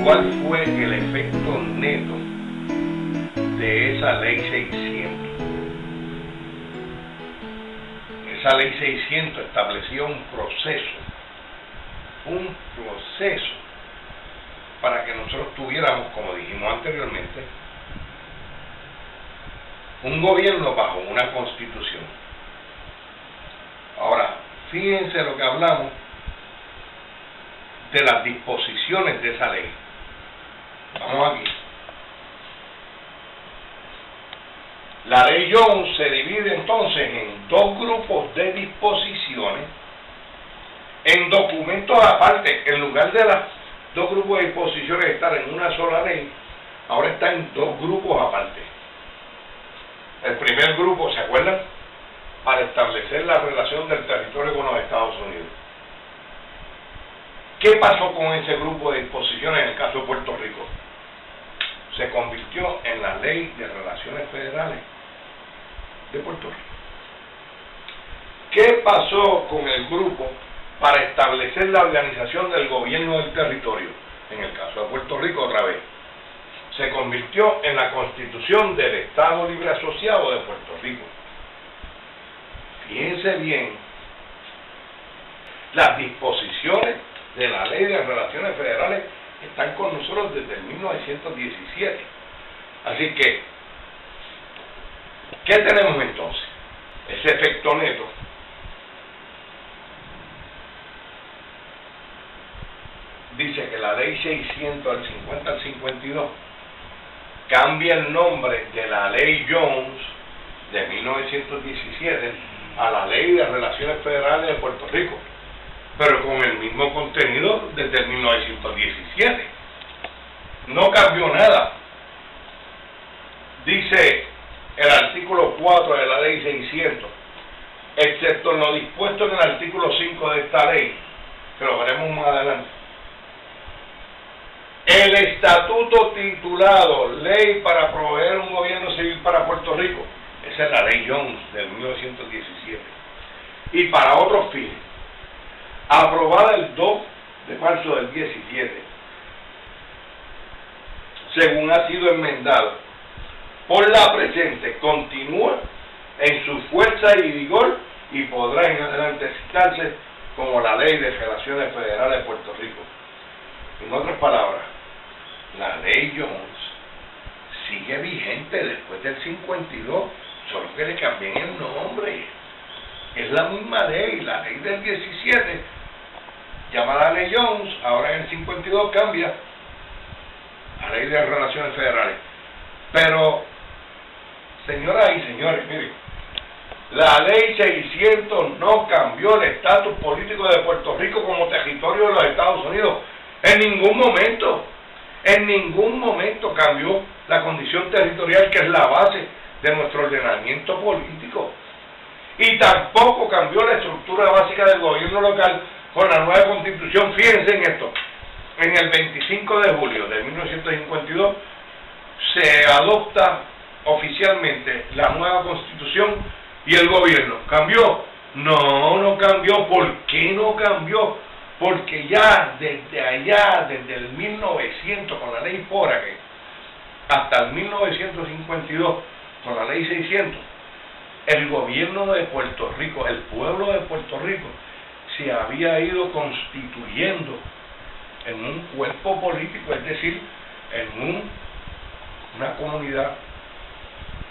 ¿Cuál fue el efecto neto de esa ley 600? Esa ley 600 establecía un proceso para que nosotros tuviéramos, como dijimos anteriormente, un gobierno bajo una constitución. Ahora, fíjense lo que hablamos de las disposiciones de esa ley. Vamos aquí. La ley Jones se divide entonces en dos grupos de disposiciones, en documentos aparte. En lugar de los dos grupos de disposiciones estar en una sola ley, ahora está en dos grupos aparte. El primer grupo, ¿se acuerdan? Para establecer la relación del territorio con los Estados Unidos. ¿Qué pasó con ese grupo de disposiciones en el caso de Puerto Rico? Se convirtió en la Ley de Relaciones Federales de Puerto Rico. ¿Qué pasó con el grupo para establecer la organización del gobierno del territorio? En el caso de Puerto Rico, otra vez, se convirtió en la Constitución del Estado Libre Asociado de Puerto Rico. Fíjense bien, las disposiciones de la Ley de Relaciones Federales están con nosotros desde el 1917. Así que, ¿qué tenemos entonces? Ese efecto neto dice que la Ley 600 del 50 al 52 cambia el nombre de la Ley Jones de 1917 a la Ley de Relaciones Federales de Puerto Rico, pero con el mismo contenido desde el 1917. No cambió nada. Dice el artículo 4 de la Ley 600, excepto en lo dispuesto en el artículo 5 de esta ley, que lo veremos más adelante, el estatuto titulado Ley para proveer un gobierno civil para Puerto Rico, esa es la Ley Jones del 1917, y para otros fines, aprobada el 2 de marzo del 17, según ha sido enmendado por la presente, continúa en su fuerza y vigor y podrá en adelante citarse como la Ley de Relaciones Federales de Puerto Rico. En otras palabras, la Ley Jones sigue vigente después del 52, solo que le cambian el nombre. Es la misma ley, la ley del 17, llamada Ley Jones, ahora en el 52 cambia a Ley de Relaciones Federales. Pero, señoras y señores, miren, la Ley 600 no cambió el estatus político de Puerto Rico como territorio de los Estados Unidos. En ningún momento cambió la condición territorial, que es la base de nuestro ordenamiento político. Y tampoco cambió la estructura básica del gobierno local con la nueva constitución. Fíjense en esto. En el 25 de julio de 1952 se adopta oficialmente la nueva constitución y el gobierno. ¿Cambió? No cambió. ¿Por qué no cambió? Porque ya desde el 1900 con la ley Foraker hasta el 1952 con la ley 600, el gobierno de Puerto Rico, el pueblo de Puerto Rico, se había ido constituyendo en un cuerpo político, es decir, en una comunidad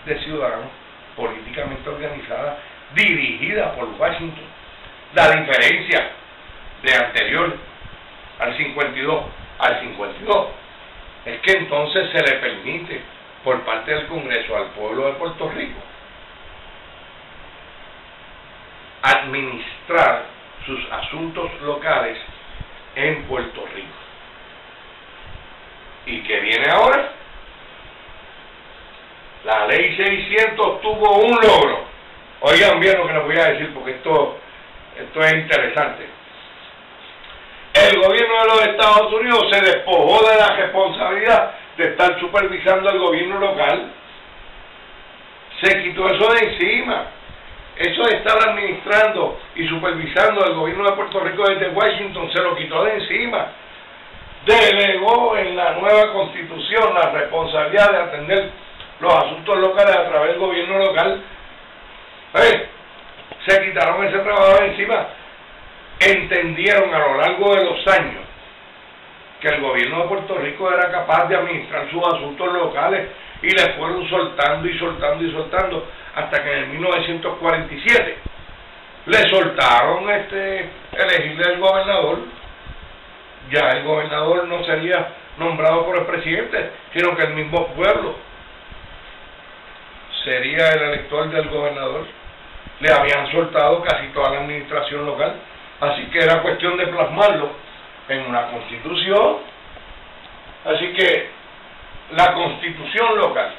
de ciudadanos políticamente organizada, dirigida por Washington. La diferencia de anterior al 52 es que entonces se le permite por parte del Congreso al pueblo de Puerto Rico administrar sus asuntos locales en Puerto Rico. ¿Y qué viene ahora? La ley 600 tuvo un logro. Oigan bien lo que les voy a decir, porque esto es interesante. El gobierno de los Estados Unidos se despojó de la responsabilidad de estar supervisando al gobierno local. Se quitó eso de encima. Eso de estar administrando y supervisando al gobierno de Puerto Rico desde Washington se lo quitó de encima. delegó en la nueva Constitución la responsabilidad de atender los asuntos locales a través del gobierno local. Se quitaron ese trabajo de encima. Entendieron a lo largo de los años que el gobierno de Puerto Rico era capaz de administrar sus asuntos locales y le fueron soltando y soltando y soltando hasta que en 1947 le soltaron elegirle al gobernador. Ya el gobernador no sería nombrado por el presidente, sino que el mismo pueblo sería el elector del gobernador. Le habían soltado casi toda la administración local, así que era cuestión de plasmarlo en una constitución. Así que la constitución local,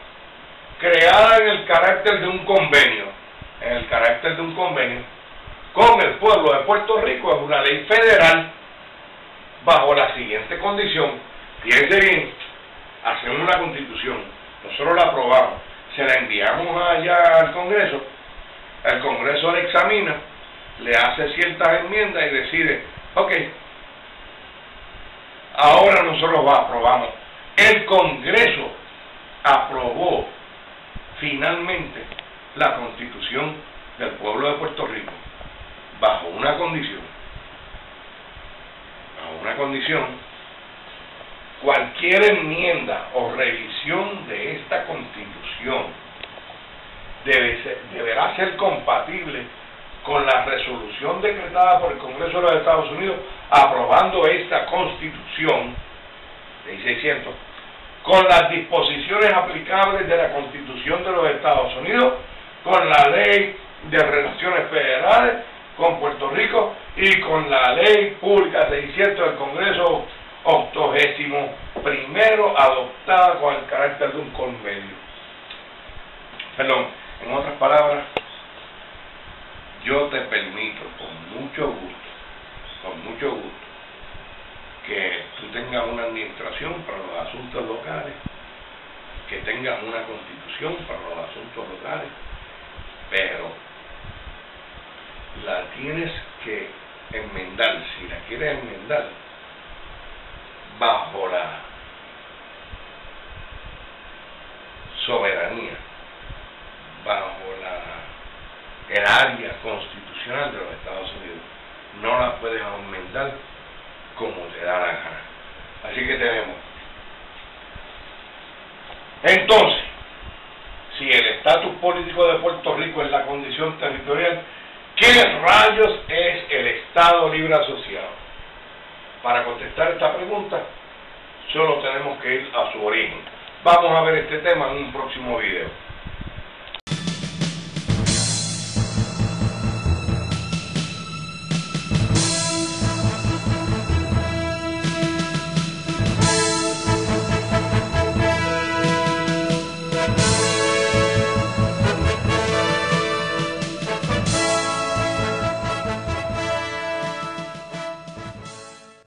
creada en el carácter de un convenio, con el pueblo de Puerto Rico, es una ley federal bajo la siguiente condición. Fíjense bien, hacemos una constitución, nosotros la aprobamos, se la enviamos allá al Congreso, el Congreso la examina, le hace ciertas enmiendas y decide, ok, ahora nosotros aprobamos. El Congreso aprobó finalmente la Constitución del pueblo de Puerto Rico bajo una condición. Cualquier enmienda o revisión de esta Constitución deberá ser compatible con la resolución decretada por el Congreso de los Estados Unidos aprobando esta Constitución de 600, con las disposiciones aplicables de la Constitución de los Estados Unidos, con la Ley de Relaciones Federales con Puerto Rico y con la Ley Pública 600 del Congreso 81º, adoptada con el carácter de un convenio. Perdón, en otras palabras, yo te permito con mucho gusto, que tú tengas una administración para los asuntos locales, que tengas una constitución para los asuntos locales, pero la tienes que enmendar, si la quieres enmendar, bajo la soberanía, bajo el área constitucional de los Estados Unidos. No la puedes enmendar como te da la gana. Así que tenemos. Entonces, si el estatus político de Puerto Rico es la condición territorial, ¿qué rayos es el Estado Libre Asociado? Para contestar esta pregunta, solo tenemos que ir a su origen. Vamos a ver este tema en un próximo video.